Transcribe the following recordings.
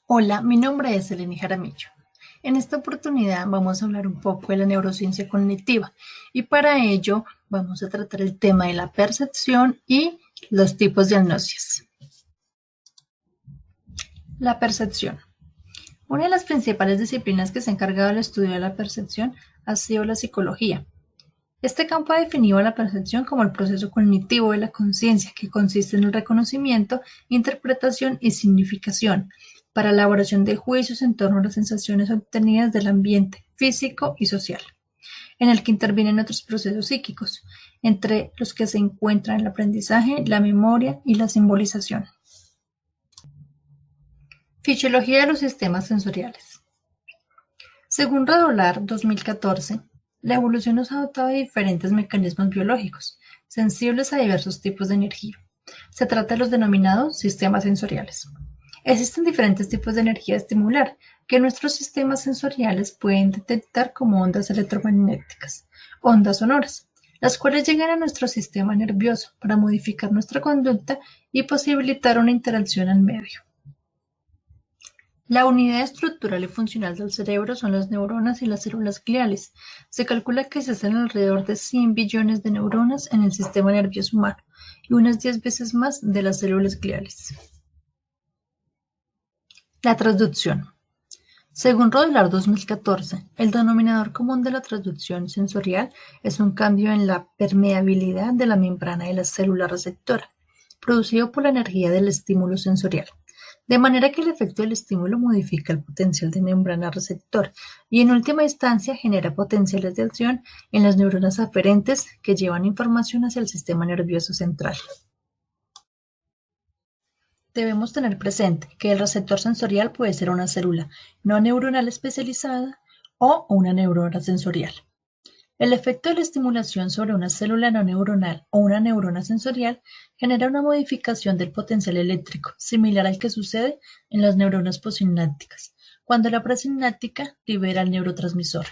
Hola, mi nombre es Eleni Jaramillo. En esta oportunidad vamos a hablar un poco de la neurociencia cognitiva y para ello vamos a tratar el tema de la percepción y los tipos de hipnosis. La percepción. Una de las principales disciplinas que se ha encargado del estudio de la percepción ha sido la psicología. Este campo ha definido la percepción como el proceso cognitivo de la conciencia, que consiste en el reconocimiento, interpretación y significación para la elaboración de juicios en torno a las sensaciones obtenidas del ambiente físico y social, en el que intervienen otros procesos psíquicos, entre los que se encuentran el aprendizaje, la memoria y la simbolización. Fisiología de los sistemas sensoriales. Según Radolar 2014, la evolución nos ha dotado de diferentes mecanismos biológicos, sensibles a diversos tipos de energía. Se trata de los denominados sistemas sensoriales. Existen diferentes tipos de energía estimular que nuestros sistemas sensoriales pueden detectar como ondas electromagnéticas, ondas sonoras, las cuales llegan a nuestro sistema nervioso para modificar nuestra conducta y posibilitar una interacción al medio. La unidad estructural y funcional del cerebro son las neuronas y las células gliales. Se calcula que existen alrededor de 100 billones de neuronas en el sistema nervioso humano y unas 10 veces más de las células gliales. La transducción. Según Rodlar 2014, el denominador común de la transducción sensorial es un cambio en la permeabilidad de la membrana de la célula receptora, producido por la energía del estímulo sensorial. De manera que el efecto del estímulo modifica el potencial de membrana receptor y en última instancia genera potenciales de acción en las neuronas aferentes que llevan información hacia el sistema nervioso central. Debemos tener presente que el receptor sensorial puede ser una célula no neuronal especializada o una neurona sensorial. El efecto de la estimulación sobre una célula no neuronal o una neurona sensorial genera una modificación del potencial eléctrico, similar al que sucede en las neuronas postsinápticas, cuando la presináptica libera el neurotransmisor.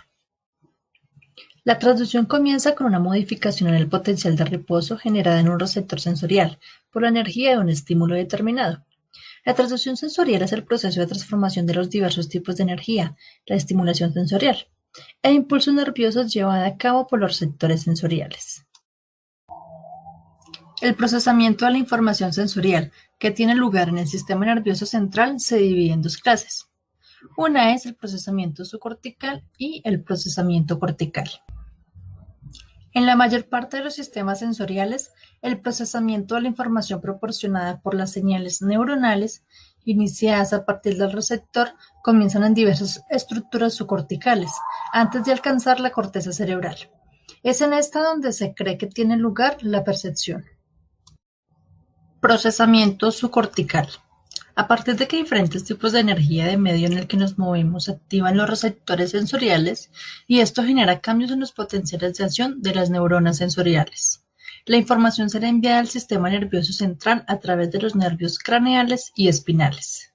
La transducción comienza con una modificación en el potencial de reposo generada en un receptor sensorial por la energía de un estímulo determinado. La transducción sensorial es el proceso de transformación de los diversos tipos de energía, la estimulación sensorial, e impulsos nerviosos llevada a cabo por los receptores sensoriales. El procesamiento de la información sensorial que tiene lugar en el sistema nervioso central se divide en dos clases. Una es el procesamiento subcortical y el procesamiento cortical. En la mayor parte de los sistemas sensoriales, el procesamiento de la información proporcionada por las señales neuronales iniciadas a partir del receptor comienzan en diversas estructuras subcorticales, antes de alcanzar la corteza cerebral. Es en esta donde se cree que tiene lugar la percepción. Procesamiento subcortical. A partir de que diferentes tipos de energía de medio en el que nos movemos activan los receptores sensoriales y esto genera cambios en los potenciales de acción de las neuronas sensoriales. La información será enviada al sistema nervioso central a través de los nervios craneales y espinales.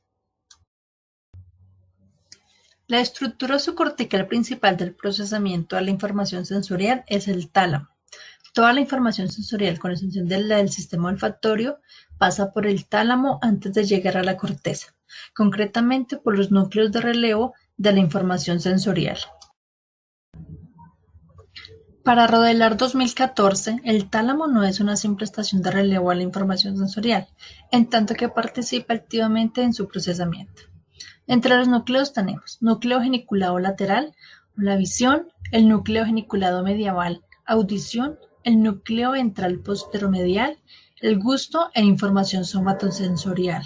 La estructura subcortical principal del procesamiento de la información sensorial es el tálamo. Toda la información sensorial, con excepción de la del sistema olfatorio, pasa por el tálamo antes de llegar a la corteza, concretamente por los núcleos de relevo de la información sensorial. Para Rodelar 2014, el tálamo no es una simple estación de relevo a la información sensorial, en tanto que participa activamente en su procesamiento. Entre los núcleos tenemos núcleo geniculado lateral, la visión, el núcleo geniculado medial, audición, el núcleo ventral posteromedial, el gusto e información somatosensorial.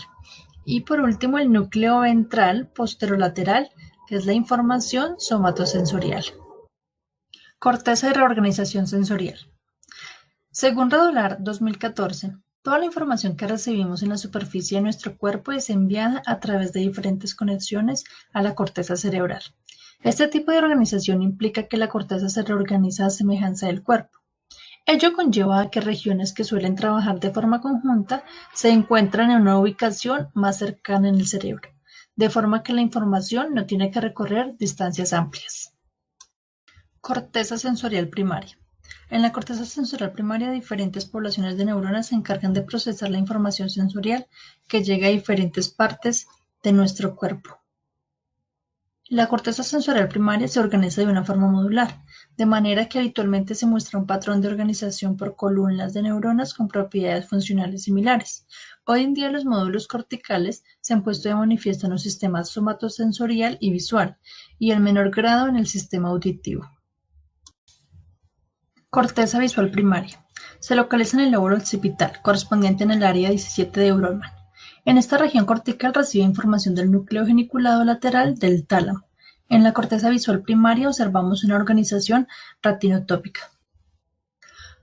Y por último, el núcleo ventral posterolateral, que es la información somatosensorial. Corteza y reorganización sensorial. Según Radolar 2014, toda la información que recibimos en la superficie de nuestro cuerpo es enviada a través de diferentes conexiones a la corteza cerebral. Este tipo de organización implica que la corteza se reorganiza a semejanza del cuerpo. Ello conlleva a que regiones que suelen trabajar de forma conjunta se encuentran en una ubicación más cercana en el cerebro, de forma que la información no tiene que recorrer distancias amplias. Corteza sensorial primaria. En la corteza sensorial primaria, diferentes poblaciones de neuronas se encargan de procesar la información sensorial que llega a diferentes partes de nuestro cuerpo. La corteza sensorial primaria se organiza de una forma modular, de manera que habitualmente se muestra un patrón de organización por columnas de neuronas con propiedades funcionales similares. Hoy en día los módulos corticales se han puesto de manifiesto en los sistemas somatosensorial y visual, y en menor grado en el sistema auditivo. Corteza visual primaria. Se localiza en el lóbulo occipital, correspondiente en el área 17 de Broadman. En esta región cortical recibe información del núcleo geniculado lateral del tálamo. En la corteza visual primaria observamos una organización retinotópica.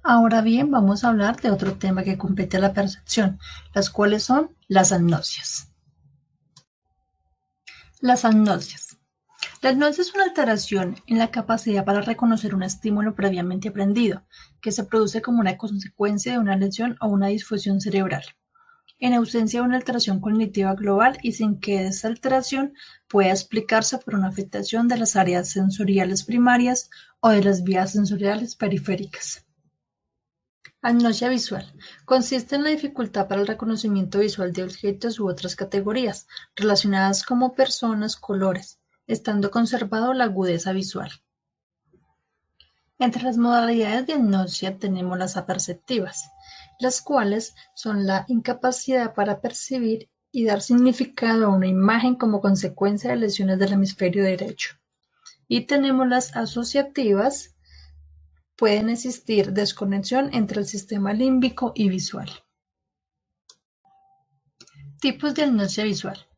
Ahora bien, vamos a hablar de otro tema que compete a la percepción, las cuales son las agnosias. Las agnosias. La agnosia es una alteración en la capacidad para reconocer un estímulo previamente aprendido, que se produce como una consecuencia de una lesión o una disfunción cerebral, en ausencia de una alteración cognitiva global y sin que esa alteración pueda explicarse por una afectación de las áreas sensoriales primarias o de las vías sensoriales periféricas. Agnosia visual. Consiste en la dificultad para el reconocimiento visual de objetos u otras categorías, relacionadas como personas, colores, estando conservado la agudeza visual. Entre las modalidades de agnosia tenemos las aperceptivas, las cuales son la incapacidad para percibir y dar significado a una imagen como consecuencia de lesiones del hemisferio derecho. Y tenemos las asociativas. Pueden existir desconexión entre el sistema límbico y visual. Tipos de agnosia visual.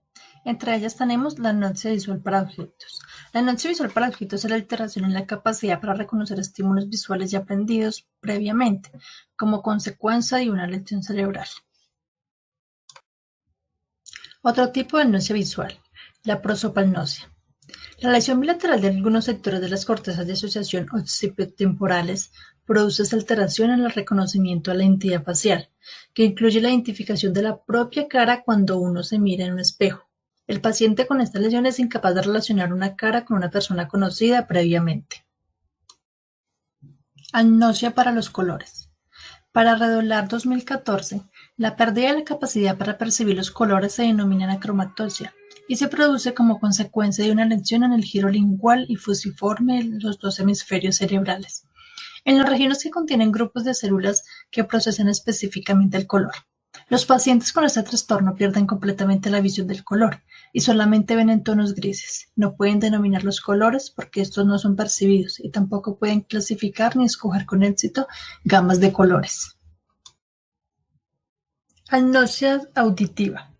Entre ellas tenemos la agnosia visual para objetos. La agnosia visual para objetos es la alteración en la capacidad para reconocer estímulos visuales ya aprendidos previamente, como consecuencia de una lesión cerebral. Otro tipo de agnosia visual, la prosopagnosia. La lesión bilateral de algunos sectores de las cortezas de asociación occipitotemporales produce esta alteración en el reconocimiento de la identidad facial, que incluye la identificación de la propia cara cuando uno se mira en un espejo. El paciente con esta lesión es incapaz de relacionar una cara con una persona conocida previamente. Agnosia para los colores. Para Redolar 2014, la pérdida de la capacidad para percibir los colores se denomina anacromatosia y se produce como consecuencia de una lesión en el giro lingual y fusiforme de los dos hemisferios cerebrales, en las regiones que contienen grupos de células que procesan específicamente el color. Los pacientes con este trastorno pierden completamente la visión del color y solamente ven en tonos grises. No pueden denominar los colores porque estos no son percibidos y tampoco pueden clasificar ni escoger con éxito gamas de colores. Agnosia auditiva.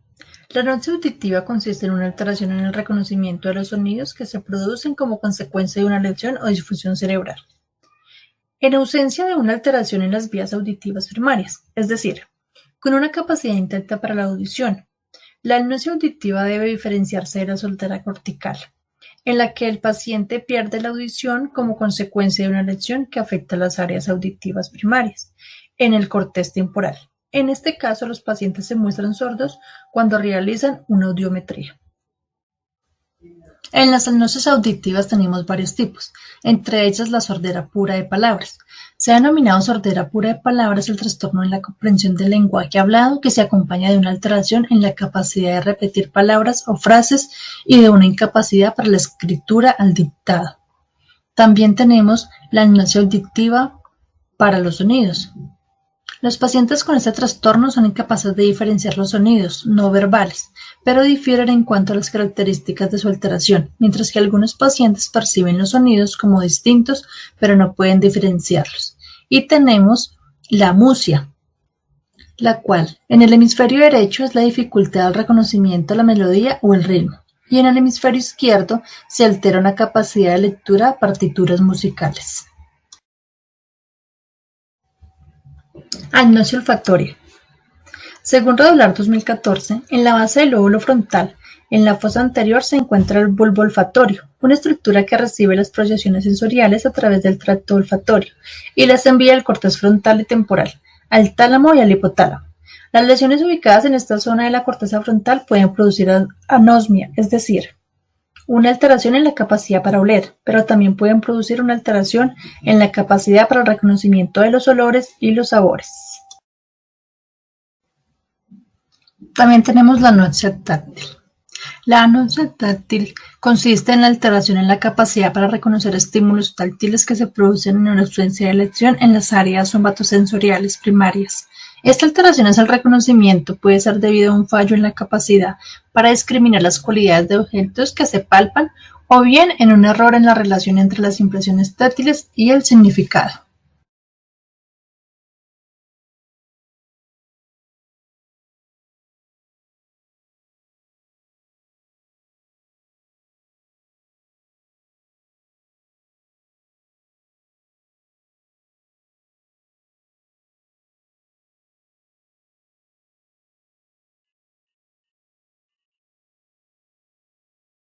La agnosia auditiva consiste en una alteración en el reconocimiento de los sonidos que se producen como consecuencia de una lesión o disfunción cerebral. En ausencia de una alteración en las vías auditivas primarias, es decir, con una capacidad intacta para la audición. La agnosia auditiva debe diferenciarse de la soltera cortical, en la que el paciente pierde la audición como consecuencia de una lesión que afecta las áreas auditivas primarias, en el corteza temporal. En este caso, los pacientes se muestran sordos cuando realizan una audiometría. En las agnosias auditivas tenemos varios tipos, entre ellas la sordera pura de palabras. Se ha denominado sordera pura de palabras el trastorno en la comprensión del lenguaje hablado que se acompaña de una alteración en la capacidad de repetir palabras o frases y de una incapacidad para la escritura al dictado. También tenemos la agnosia auditiva para los sonidos. Los pacientes con este trastorno son incapaces de diferenciar los sonidos no verbales, pero difieren en cuanto a las características de su alteración, mientras que algunos pacientes perciben los sonidos como distintos, pero no pueden diferenciarlos. Y tenemos la amusia, la cual en el hemisferio derecho es la dificultad al reconocimiento de la melodía o el ritmo, y en el hemisferio izquierdo se altera una capacidad de lectura a partituras musicales. Agnosia olfatoria. Según Redolar 2014, en la base del lóbulo frontal, en la fosa anterior se encuentra el bulbo olfatorio, una estructura que recibe las proyecciones sensoriales a través del tracto olfatorio y las envía al corteza frontal y temporal, al tálamo y al hipotálamo. Las lesiones ubicadas en esta zona de la corteza frontal pueden producir anosmia, es decir, una alteración en la capacidad para oler, pero también pueden producir una alteración en la capacidad para el reconocimiento de los olores y los sabores. También tenemos la agnosia táctil. La anoxia táctil consiste en la alteración en la capacidad para reconocer estímulos táctiles que se producen en una ausencia de elección en las áreas somatosensoriales primarias. Esta alteración es el reconocimiento, puede ser debido a un fallo en la capacidad para discriminar las cualidades de objetos que se palpan o bien en un error en la relación entre las impresiones táctiles y el significado.